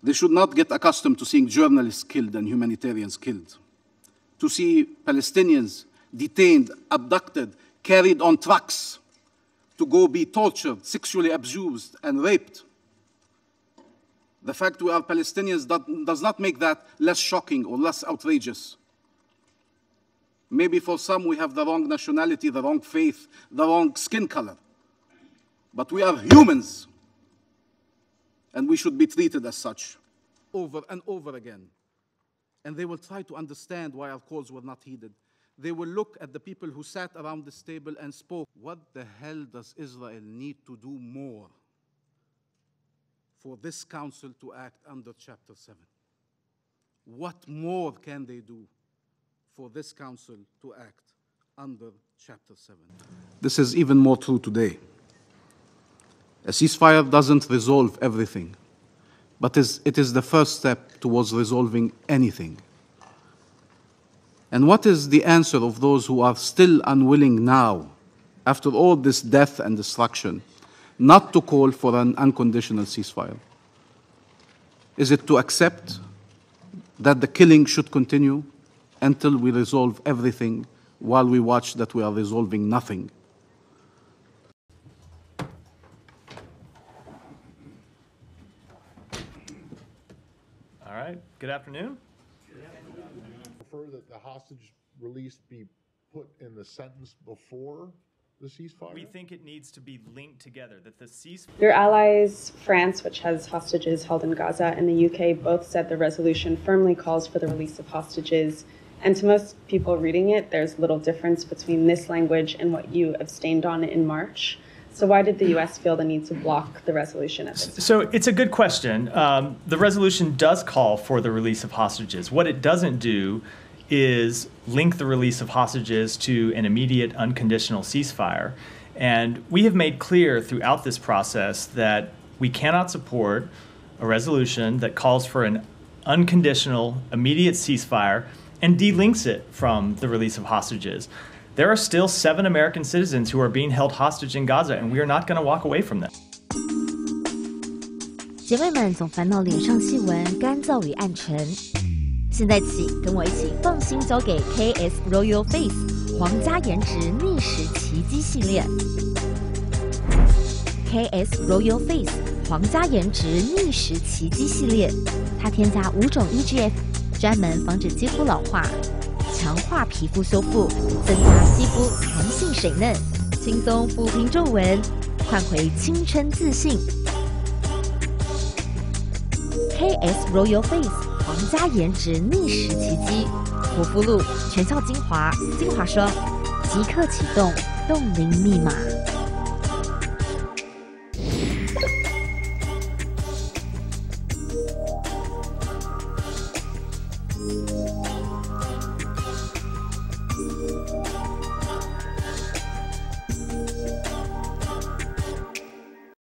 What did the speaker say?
They should not get accustomed to seeing journalists killed and humanitarians killed, to see Palestinians detained, abducted, carried on trucks, to go be tortured, sexually abused, and raped. The fact we are Palestinians does not make that less shocking or less outrageous. Maybe for some we have the wrong nationality, the wrong faith, the wrong skin color. But we are humans, and we should be treated as such over and over again. And they will try to understand why our calls were not heeded. They will look at the people who sat around this table and spoke. What the hell does Israel need to do more for this council to act under Chapter 7? What more can they do for this council to act under Chapter 7? This is even more true today. A ceasefire doesn't resolve everything, but it is the first step towards resolving anything. And what is the answer of those who are still unwilling now, after all this death and destruction, not to call for an unconditional ceasefire? Is it to accept that the killing should continue until we resolve everything, while we watch that we are resolving nothing? All right, good afternoon. Prefer that the hostage release be put in the sentence before the ceasefire? We think it needs to be linked together, that the ceasefire... Your allies, France, which has hostages held in Gaza, and the UK both said the resolution firmly calls for the release of hostages. And to most people reading it, there's little difference between this language and what you abstained on in March. So why did the U.S. feel the need to block the resolution at this time? So it's a good question. The resolution does call for the release of hostages. What it doesn't do is link the release of hostages to an immediate unconditional ceasefire. And we have made clear throughout this process that we cannot support a resolution that calls for an unconditional, immediate ceasefire and delinks it from the release of hostages. There are still 7 American citizens who are being held hostage in Gaza, and we are not going to walk away from them. 姐妹们总烦恼脸上细纹干燥与暗沉，现在起跟我一起放心交给 KS Royal Face 皇家颜值逆时奇迹系列。KS Royal Face 皇家颜值逆时奇迹系列，它添加5种 EGF， 专门防止肌肤老化。 强化皮肤修复，增加肌肤弹性水嫩，轻松抚平皱纹，换回青春自信。KS Royal Face 皇家颜值逆时奇迹，护肤露、全效精华、精华霜，即刻启动冻龄密码。